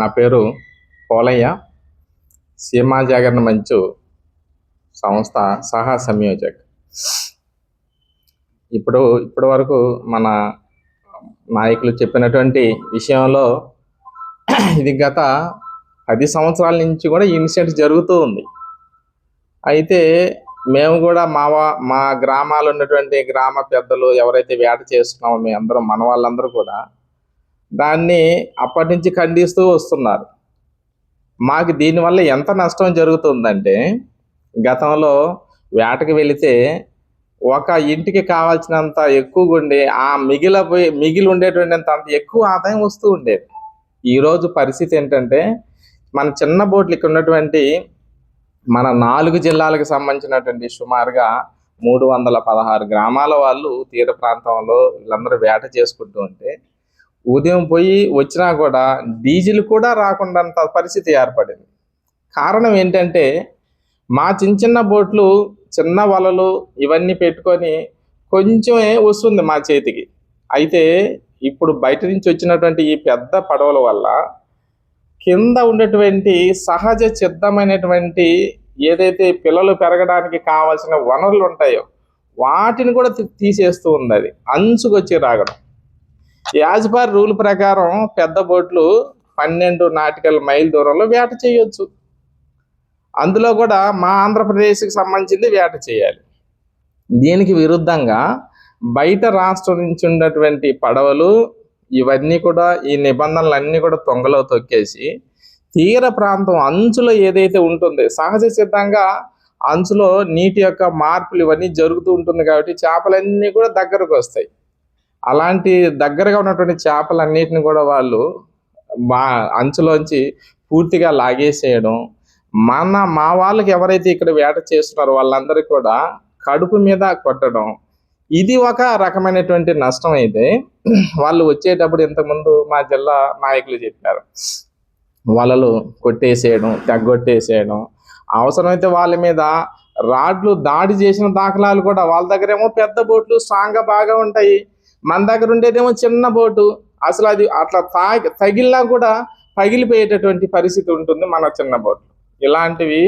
నా పేరు పోలయ్య, సీమా జాగరణ మంచు సంస్థ సహా సంయోజక్. ఇప్పటి వరకు మన నాయకులు చెప్పినటువంటి విషయంలో ఇది గత 10 సంవత్సరాల నుంచి కూడా ఈ ఇన్సిడెంట్ జరుగుతూ ఉంది. అయితే మేము కూడా మా గ్రామాలు ఉన్నటువంటి గ్రామ పెద్దలు ఎవరైతే వేట చేస్తున్నామో మీ అందరూ మన వాళ్ళందరూ కూడా దాన్ని అప్పటి నుంచి ఖండిస్తూ వస్తున్నారు. మాకు దీనివల్ల ఎంత నష్టం జరుగుతుందంటే, గతంలో వేటకి వెళితే ఒక ఇంటికి కావాల్సినంత ఎక్కువగా ఉండి ఆ మిగిలి ఉండేటువంటి అంత ఎక్కువ ఆదాయం వస్తూ ఉండేది. ఈరోజు పరిస్థితి ఏంటంటే, మన చిన్న బోట్లు ఇక్కడ ఉన్నటువంటి మన 4 జిల్లాలకు సంబంధించినటువంటి సుమారుగా 316 గ్రామాల వాళ్ళు తీర ప్రాంతంలో వీళ్ళందరూ వేట చేసుకుంటూ ఉంటే, ఉదయం పోయి వచ్చినా కూడా డీజిల్ కూడా రాకుండా పరిస్థితి ఏర్పడింది. కారణం ఏంటంటే, మా చిన్న బోట్లు చిన్న వలలు ఇవన్నీ పెట్టుకొని కొంచెమే వస్తుంది మా చేతికి. అయితే ఇప్పుడు బయట నుంచి వచ్చినటువంటి ఈ పెద్ద పడవల వల్ల కింద ఉండేటువంటి సహజ సిద్ధమైనటువంటి ఏదైతే పిల్లలు పెరగడానికి కావాల్సిన వనరులు ఉంటాయో వాటిని కూడా తీసేస్తూ ఉంది. అది అంచుకొచ్చి రాగడం. యాజ్ పర్ రూల్ ప్రకారం పెద్ద బోట్లు 12 నాటికల్ మైల్ దూరంలో వేట చేయొచ్చు. అందులో కూడా మా ఆంధ్రప్రదేశ్కి సంబంధించింది వేట చేయాలి. దీనికి విరుద్ధంగా బయట రాష్ట్రం నుంచి ఉన్నటువంటి పడవలు ఇవన్నీ కూడా ఈ నిబంధనలన్నీ కూడా తొంగలో తొక్కేసి తీర ప్రాంతం అంచులో ఏదైతే ఉంటుందో సహజ సిద్ధంగా అంచులో నీటి యొక్క మార్పులు ఇవన్నీ జరుగుతూ ఉంటుంది కాబట్టి చేపలన్నీ కూడా దగ్గరకు వస్తాయి. అలాంటి దగ్గరగా ఉన్నటువంటి చేపలన్నిటిని కూడా వాళ్ళు మా అంచులోంచి పూర్తిగా లాగేసేయడం, మా వాళ్ళకి ఎవరైతే ఇక్కడ వేట చేస్తున్నారో వాళ్ళందరికీ కూడా కడుపు మీద కొట్టడం, ఇది ఒక రకమైనటువంటి నష్టం. అయితే వాళ్ళు వచ్చేటప్పుడు ఇంతకుముందు మా జిల్లా నాయకులు చెప్పారు, వలలు కొట్టేసేయడం, తెగ్గొట్టేసేయడం, అవసరమైతే వాళ్ళ మీద రాడ్లు దాడి చేసిన దాఖలాలు కూడా. వాళ్ళ దగ్గరేమో పెద్ద బోట్లు స్ట్రాంగ్గా బాగా ఉంటాయి, మన దగ్గర ఉండేదేమో చిన్న బోటు, అసలు అది అట్లా తగిలినా కూడా పగిలిపోయేటటువంటి పరిస్థితి ఉంటుంది మన చిన్న బోట్లు. ఇలాంటివి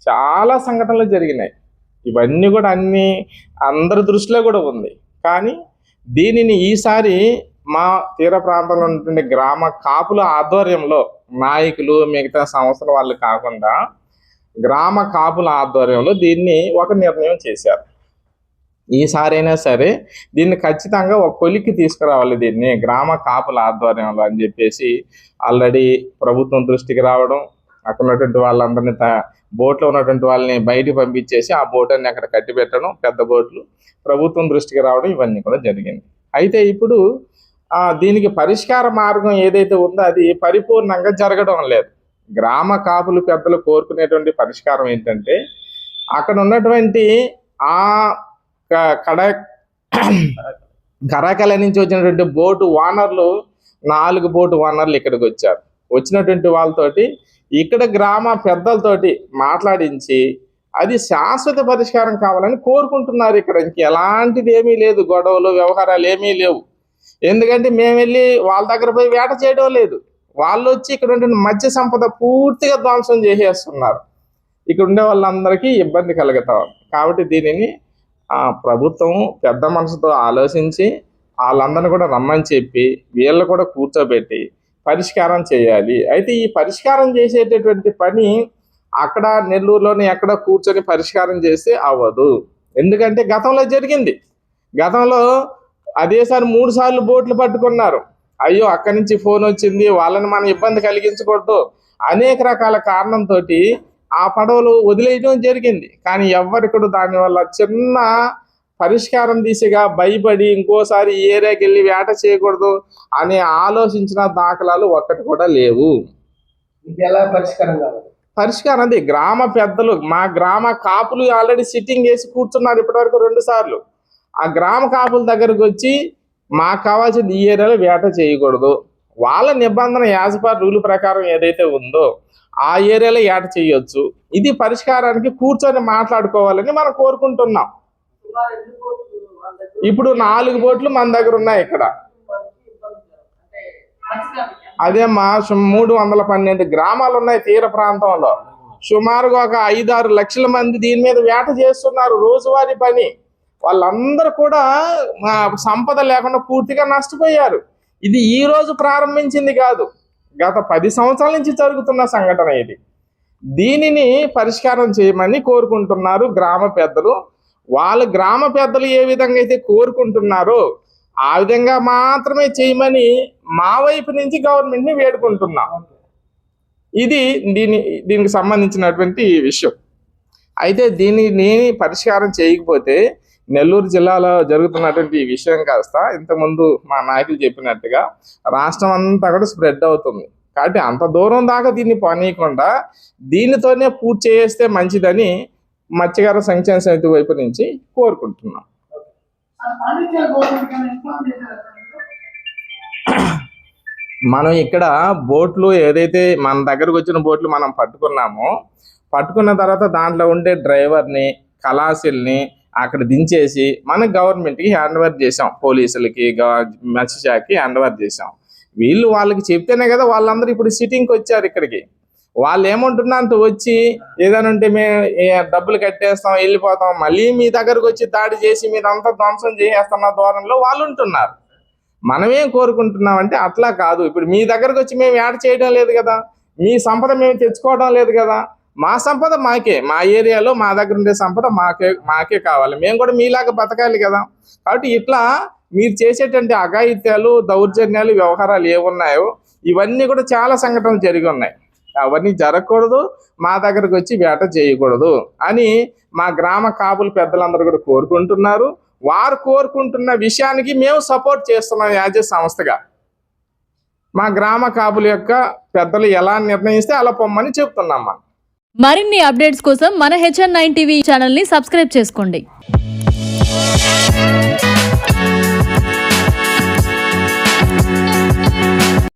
చాలా సంఘటనలు జరిగినాయి. ఇవన్నీ కూడా అందరి దృష్టిలో కూడా ఉంది. కానీ దీనిని ఈసారి మా తీర ప్రాంతంలో ఉన్నటువంటి గ్రామ కాపుల ఆధ్వర్యంలో నాయకులు మిగతా సంస్థల వాళ్ళు కాకుండా గ్రామ కాపుల ఆధ్వర్యంలో దీన్ని ఒక నిర్ణయం చేశారు. ఈసారైనా సరే దీన్ని ఖచ్చితంగా ఒక కొలిక్కి తీసుకురావాలి, దీన్ని గ్రామ కాపుల ఆధ్వర్యంలో అని చెప్పేసి ఆల్రెడీ ప్రభుత్వం దృష్టికి రావడం, అక్కడ ఉన్నటువంటి వాళ్ళందరినీ బోట్లో ఉన్నటువంటి వాళ్ళని బయటికి పంపించేసి ఆ బోట్ని అక్కడ కట్టి పెట్టడం, పెద్ద బోట్లు ప్రభుత్వం దృష్టికి రావడం, ఇవన్నీ కూడా జరిగింది. అయితే ఇప్పుడు దీనికి పరిష్కార మార్గం ఏదైతే ఉందో అది పరిపూర్ణంగా జరగడం లేదు. గ్రామ కాపులు పెద్దలు కోరుకునేటువంటి పరిష్కారం ఏంటంటే, అక్కడ ఉన్నటువంటి ఆ కరాకల నుంచి వచ్చినటువంటి బోటు ఓనర్లు 4 బోటు ఓనర్లు ఇక్కడికి వచ్చారు. వచ్చినటువంటి వాళ్ళతోటి ఇక్కడ గ్రామ పెద్దలతోటి మాట్లాడించి అది శాశ్వత పరిష్కారం కావాలని కోరుకుంటున్నారు. ఇక్కడ ఇంకెలాంటిది ఏమీ లేదు, గొడవలు వ్యవహారాలు ఏమీ లేవు. ఎందుకంటే మేము వెళ్ళి వాళ్ళ దగ్గర పోయి వేట చేయడం లేదు, వాళ్ళు వచ్చి ఇక్కడ ఉండే మత్స్య సంపద పూర్తిగా ధ్వంసం చేసేస్తున్నారు. ఇక్కడ ఉండే వాళ్ళందరికీ ఇబ్బంది కలుగుతాం. కాబట్టి దీనిని ప్రభుత్వం పెద్ద మనసుతో ఆలోచించి వాళ్ళందరినీ కూడా రమ్మని చెప్పి వీళ్ళు కూడా కూర్చోబెట్టి పరిష్కారం చేయాలి. అయితే ఈ పరిష్కారం చేసేటటువంటి పని అక్కడ నెల్లూరులోనే ఎక్కడ కూర్చొని పరిష్కారం చేస్తే అవ్వదు. ఎందుకంటే గతంలో జరిగింది. గతంలో అదేసారి 3 సార్లు బోట్లు పట్టుకున్నారు. అయ్యో అక్కడి నుంచి ఫోన్ వచ్చింది, వాళ్ళని మనం ఇబ్బంది కలిగించకూడదు, అనేక రకాల కారణంతో ఆ పడవలు వదిలేయడం జరిగింది. కానీ ఎవ్వరికడు దానివల్ల చిన్న పరిష్కారం దిశగా భయపడి ఇంకోసారి ఈ ఏరియాకి వెళ్ళి వేట చేయకూడదు అని ఆలోచించిన దాఖలాలు ఒక్కటి కూడా లేవు. ఎలా పరిష్కారం కావాలి? పరిష్కారం అది గ్రామ పెద్దలు, మా గ్రామ కాపులు ఆల్రెడీ సిట్టింగ్ వేసి కూర్చున్నారు ఇప్పటివరకు 2 సార్లు. ఆ గ్రామ కాపుల దగ్గరకు వచ్చి మాకు కావాల్సింది ఈ ఏరియాలో వేట చేయకూడదు, వాళ్ళ నిబంధన యాజ్ పర్ రూల్ ప్రకారం ఏదైతే ఉందో ఆ ఏరియాలో వేట చేయొచ్చు, ఇది పరిష్కారానికి కూర్చొని మాట్లాడుకోవాలని మనం కోరుకుంటున్నాం. ఇప్పుడు 4 బోట్లు మన దగ్గర ఉన్నాయి ఇక్కడ. అదే మా 312 గ్రామాలు ఉన్నాయి తీర ప్రాంతంలో. సుమారుగా ఒక 5-6 లక్షల మంది దీని మీద వేట చేస్తున్నారు, రోజువారీ పని. వాళ్ళందరూ కూడా సంపద లేకుండా పూర్తిగా నష్టపోయారు. ఇది ఈ రోజు ప్రారంభించింది కాదు, గత 10 సంవత్సరాల నుంచి జరుగుతున్న సంఘటన ఇది. దీనిని పరిష్కారం చేయమని కోరుకుంటున్నారు గ్రామ పెద్దలు. వాళ్ళ గ్రామ పెద్దలు ఏ విధంగా అయితే కోరుకుంటున్నారో ఆ విధంగా మాత్రమే చేయమని మా వైపు నుంచి గవర్నమెంట్ని వేడుకుంటున్నాం. ఇది దీనికి సంబంధించినటువంటి విషయం. అయితే దీనిని పరిష్కారం చేయకపోతే నెల్లూరు జిల్లాలో జరుగుతున్నటువంటి ఈ విషయం కాస్త ఇంతకుముందు మా నాయకులు చెప్పినట్టుగా రాష్ట్రం అంతా కూడా స్ప్రెడ్ అవుతుంది. కాబట్టి అంత దూరం దాకా దీన్ని పోనీయకుండా దీనితోనే పూర్తి చేస్తే మంచిదని మత్స్యకార సంక్షేమ సమితి వైపు నుంచి కోరుకుంటున్నాం. మనం ఇక్కడ బోట్లు ఏదైతే మన దగ్గరకు వచ్చిన బోట్లు మనం పట్టుకున్న తర్వాత దాంట్లో ఉండే డ్రైవర్ని, ఖలాసీల్ని అక్కడ దించేసి మనం గవర్నమెంట్కి హ్యాండ్ ఓవర్ చేసాం, పోలీసులకి, మత్స్యశాఖకి హ్యాండ్ ఓవర్ చేసాం. వాళ్ళకి చెప్తేనే కదా వాళ్ళందరూ ఇప్పుడు సిట్టింగ్కి వచ్చారు ఇక్కడికి. వాళ్ళు ఏమంటున్నారంటే వచ్చి ఏదైనా ఉంటే మేము డబ్బులు కట్టేస్తాం, వెళ్ళిపోతాం, మళ్ళీ మీ దగ్గరకు వచ్చి దాడి చేసి మీదంతా ధ్వంసం చేసేస్తున్న ధోరణిలో వాళ్ళు ఉంటున్నారు. మనమేం కోరుకుంటున్నామంటే అట్లా కాదు. ఇప్పుడు మీ దగ్గరకు వచ్చి మేము యాడ్ చేయడం లేదు కదా, మీ సంపద మేము తెచ్చుకోవడం లేదు కదా, మా సంపద మాకే, మా ఏరియాలో మా దగ్గర ఉండే సంపద మాకే కావాలి, మేము కూడా మీలాగా బతకాలి కదా. కాబట్టి ఇట్లా మీరు చేసేటువంటి అఘాయిత్యాలు, దౌర్జన్యాలు, వ్యవహారాలు ఏమున్నాయో ఇవన్నీ కూడా చాలా సంఘటనలు జరిగి ఉన్నాయి. అవన్నీ జరగకూడదు, మా దగ్గరకు వచ్చి వేట చేయకూడదు అని మా గ్రామ కాపుల పెద్దలందరూ కూడా కోరుకుంటున్నారు. వారు కోరుకుంటున్న విషయానికి మేము సపోర్ట్ చేస్తున్నాం యాజ్ ఏ సంస్థగా. మా గ్రామ కాపుల యొక్క పెద్దలు ఎలా నిర్ణయిస్తే అలా పొమ్మని చెప్తున్నాం. మనం మరిన్ని అప్డేట్స్ కోసం మన HN9 టీవీ ఛానల్ని సబ్స్క్రైబ్ చేసుకోండి.